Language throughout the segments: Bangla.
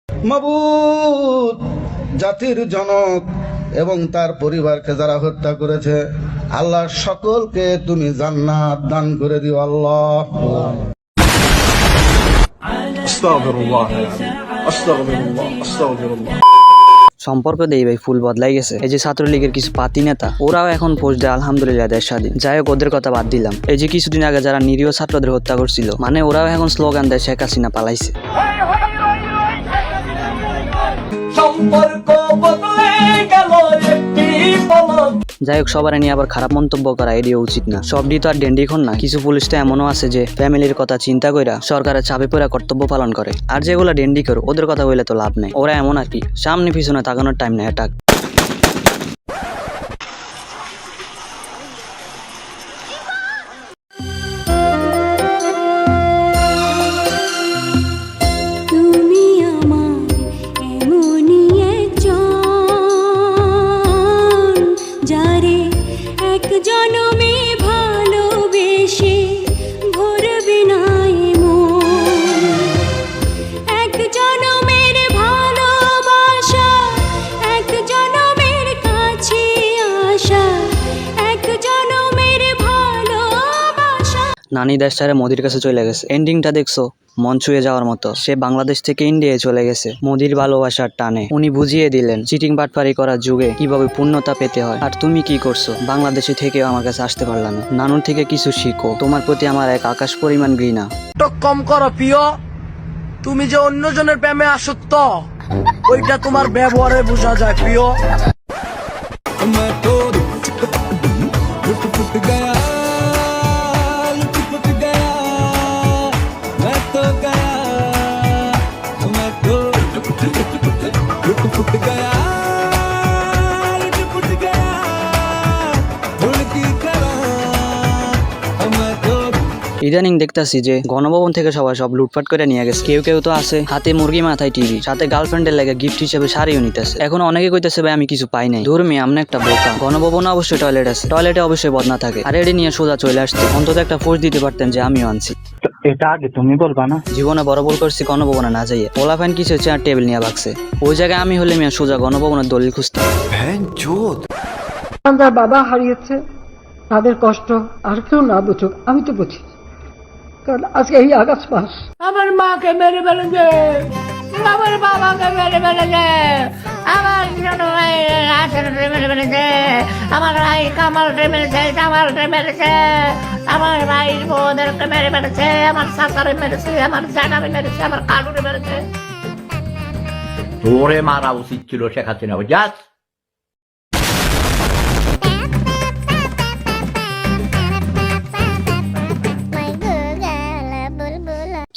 মাবুদ, জাতির জনক এবং তার পরিবারকে যারা হত্যা করেছে, আল্লাহ সকলকে তুমি জান্নাত দান করে দিও আল্লাহ। আস্তাগফিরুল্লাহ, আস্তাগফিরুল্লাহ, আস্তাগফিরুল্লাহ। সম্পর্ক দেই ভাই ফুল বদলাই গেছে। এই যে ছাত্রলীগের কিছু পাতি নেতা, ওরাও এখন পোস্ট দেয় আলহামদুলিল্লাহ দেশ স্বাধীন। যাই হোক, ওদের কথা বাদ দিলাম। এই যে কিছুদিন আগে যারা নিরীহ ছাত্রদের হত্যা করছিল, মানে ওরাও এখন স্লোগান দেয় শেখ হাসিনা পালাইছে। যাই হোক, সবার নিয়ে আবার খারাপ মন্তব্য করা এটিও উচিত না। সবটি তো আর ডেন্ডিখন না। কিছু পুলিশ তো এমনও আছে যে ফ্যামিলির কথা চিন্তা কইরা সরকারের চাপে পড়া কর্তব্য পালন করে। আর যেগুলা ডেন্ডিকর, ওদের কথা বললে তো লাভ নেই। ওরা এমন আর কি, সামনে পিছনে তাকানোর টাইম নেই। এটা নানি দেশ ছেড়ে মোদির কাছে চলে গেছে। এন্ডিংটা দেখছো? মন ছুঁয়ে যাওয়ার মতো। সে বাংলাদেশ থেকে ইন্ডিয়ায় চলে গেছে মোদির ভালোবাসার টানে। উনি বুঝিয়ে দিলেন চিটিং বাটপারি করার যুগে কিভাবে পূর্ণতা পেতে হয়। আর তুমি কি করছো? বাংলাদেশে থেকেও আমার কাছে আসতে পারলা না। নানুর থেকে কিছু শিখো। তোমার প্রতি আমার এক আকাশ পরিমাণ ঘৃণা। তো কম করো প্রিয়, তুমি যে অন্যজনের প্রেমে আসক্ত, ওইটা তোমার ব্যবহারে বোঝা যায় প্রিয়। ইদানিং দেখতাছি যে গণভবন থেকে সবাই সব লুটপাট করে নিয়ে গেছে। কেউ কেউ তো আছে হাতে মুরগি মাথায় টিভি, সাথে গার্লফ্রেন্ডের লাগে গিফট হিসেবে শাড়িও নিতেছে। এখন অনেকে কইতেছে ভাই আমি কিছু পাই নাই। ধর্মী আমনে একটা বোকা। গণভবনে অবশ্যই টয়লেট আছে, টয়লেটে অবশ্যই বদনা থাকে। আর এটি নিয়ে সোজা চলে আসছে। অন্তত একটা ফোর্স দিতে পারতেন যে আমিও আনছি। এটা আগে তুমি বলবা না? জীবনে বড় ভুল করছি গণভবনে না যাইয়ে। পোলাফাইন কিছু চেয়ার টেবিল নিয়ে ভাগছে। ওই জায়গায় আমি হলে মিয়া সোজা গণভবনের দলিল খুঁজতাম। যার বাবা হারিয়েছে তাদের কষ্ট আর কেউ না বুঝুক, আমি তো বুঝি, কারণ আজকে এই আগস্ট মাস আমার মাকে মেরে ফেলেছে, আমার বাবাকে মেরে ফেলেছে, আমার ছোট ভাই রাসেলকে মেরে ফেলেছে, আমার ভাই কামালকে মেরেছে, কামালকে মেরেছে, আমার ভাইয়ের বোনদেরকে মেরে ফেলেছে, আমার সাসারে মেরেছে, আমার জানারে মেরেছে, আমার কালুরে মেরেছে। তোরে মারা উচিত ছিল শেখ হাসিনা। যাস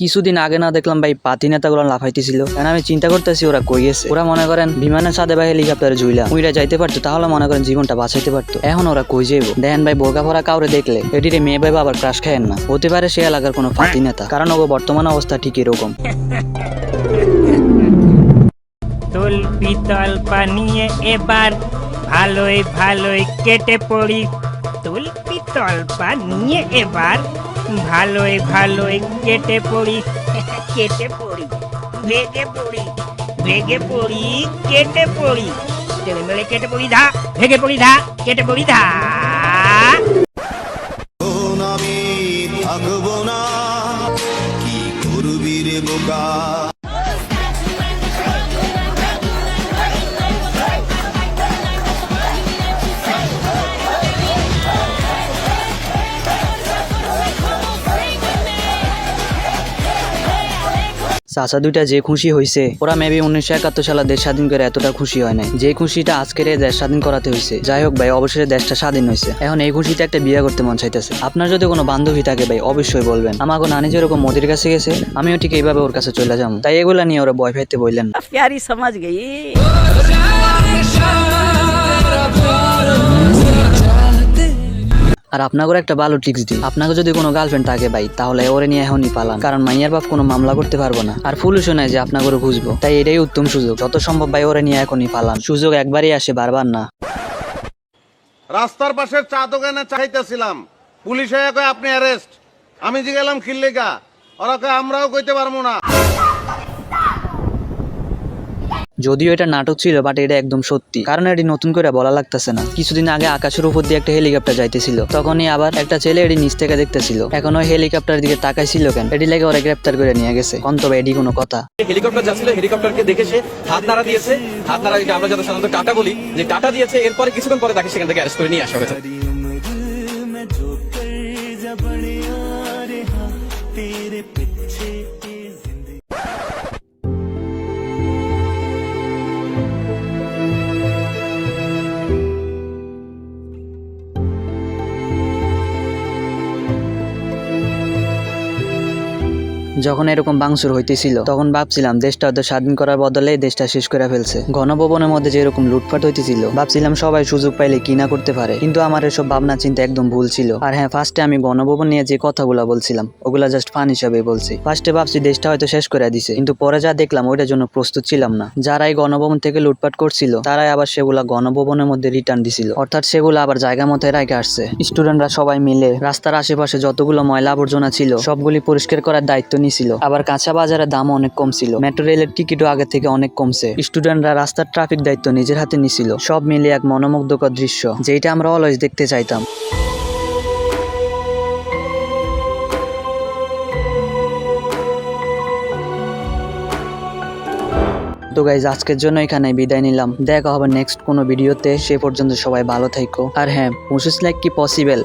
কিছুদিন আগে না দেখলাম ভাই পাতি নেতাগুলো লাফাইতেছিল। কারণ আমি চিন্তা করতেছি ওরা কই গেছে। ওরা মনে করেন বিমানের সাথে ভাই হেলিকপ্টারে ঝুইলা উইরা যাইতে পারতো, তাহলে মনে করেন জীবনটা বাঁচাইতে পারতো। এখন ওরা কই যাইব? দেখেন ভাই, বোরকা পরা কাউরে দেখলে এটিরে মেয়ে ভাই আবার ক্রাশ খায়েন না। হতে পারে সে এলাকার কোনো পাতি নেতা, কারণ ওগো বর্তমান অবস্থা ঠিক এরকম। তুল পিতল পানিয়ে এবার ভালোই ভালোই কেটে পড়ি। তুল পিতল পানিয়ে এবার ভালোই ভালোই কেটে পড়ি। কেটে পড়ি, ভেগে পড়ি, ভেগে পড়ি, কেটে পড়ি, টেনে মেলে কেটে পড়ি ধা, ভেগে পড়ি ধা, কেটে পড়ি ধা। আমি থাকবো না, কি করবি রে বোকা। চাচা দুইটা যে খুশি হয়েছে, ওরা মেবি 1971 সালে দেশ স্বাধীন করে এতটা খুশি হয় নাই যে খুশিটা আজকের দেশ স্বাধীন করাতে হয়েছে। যাই হোক ভাই, অবশেষে দেশটা স্বাধীন হয়েছে। এখন এই খুশিতে একটা বিয়ে করতে মন চাইতেছে। আপনার যদি কোনো বান্ধবী থাকে ভাই, অবশ্যই বলবেন। আমাকে নানি যেরকম মোদির কাছে গেছে, আমিও ঠিক এইভাবে ওর কাছে চলে যাবো। তাই এগুলা নিয়ে ওরা ভয় পাইতে বললেন না। প্যারি সমাজ গই। আর আপনাকে একটা ভালো টিক্স দিই, আপনাকে যদি কোনো গার্লফ্রেন্ড থাকে ভাই, তাহলে ওরে নিয়ে এখনই পালান। কারণ মাইয়ার বাপ কোনো মামলা করতে পারবো না, আর পুলিশও নাই যে আপনাকে ওরে খুঁজবো। তাই এটাই উত্তম সুযোগ। যত সম্ভব ভাই ওরে নিয়ে এখনই পালান। সুযোগ একবারই আসে, বারবার না। রাস্তার পাশের চা দোকানে চাইতেছিলাম, পুলিশে কয় আপনি অ্যারেস্ট। আমি জিগেলাম খিল্লিগা, ওরা কয় আমরাও কইতে পারবো না। যদিও এটা নাটক ছিল বাট এটা একদম সত্যি, কারণ এটি নতুন করে বলা লাগতেছে না। কিছুদিন আগে আকাশের উপর দিয়ে একটা হেলিকপ্টার যাইতেছিল, তখনই আবার একটা ছেলে এটি নিচ থেকে দেখতেছিল। এখন ওই হেলিকপ্টারের দিকে তাকাইছিল কেন, এটি লেগে ওরা গ্রেপ্তার করে নিয়ে গেছে। তবে এটি কোনো কথা? হেলিকপ্টার যাচ্ছিল, হেলিকপ্টারকে দেখে সে হাত নাড়া দিয়েছে। হাত নাড়া আমরা যত সাধারণত টাটা বলি, যে টাটা দিয়েছে। এরপরে কিছুক্ষণ পরে তাকে সেখান থেকে অ্যারেস্ট করে নিয়ে আসা হয়েছে। যখন এরকম বাংসুর হইতেছিল তখন ভাবছিলাম দেশটা হয়তো স্বাধীন করার বদলে দেশটা শেষ করে ফেলছে। গণভবনের মধ্যে যেরকম লুটপাট হইতেছিল ভাবছিলাম সবাই সুযোগ পাইলে কি না করতে পারে, কিন্তু আমার এসব ভাবনা চিন্তা একদম ভুল ছিল। আর হ্যাঁ, ফার্স্টে আমি গণভবন নিয়ে যে কথাগুলো বলছিলাম ওগুলা জাস্ট ফান হিসাবে বলছি। ফার্স্টে ভাবছি দেশটা হয়তো শেষ করে দিছে, কিন্তু পরে যা দেখলাম ওইটার জন্য প্রস্তুত ছিলাম না। যারা এই গণভবন থেকে লুটপাট করছিল তারাই আবার সেগুলা গণভবনের মধ্যে রিটার্ন দিছিল, অর্থাৎ সেগুলো আবার জায়গা মতো রেখে আসছে। স্টুডেন্টরা সবাই মিলে রাস্তার আশেপাশে যতগুলো ময়লা আবর্জনা ছিল সবগুলি পরিষ্কার করার দায়িত্ব নিছিল। আবার কাঁচা বাজারের দামও অনেক কম ছিল, মেট্রো রেলের টিকিটও আগে থেকে অনেক কমছে। স্টুডেন্টরা রাস্তার ট্রাফিক দায়িত্ব নিজের হাতে নিছিল। সব মিলিয়ে এক মনোমুগ্ধকর দৃশ্য, যেটা আমরা অলওয়েজ দেখতে চাইতাম। তো গাইজ, আজকের জন্য এখানে বিদায় নিলাম। দেখা হবে নেক্সট কোনো ভিডিওতে। সে পর্যন্ত সবাই ভালো থাকো। আর হ্যাঁ, মুসিস লাইক কি পসিবল?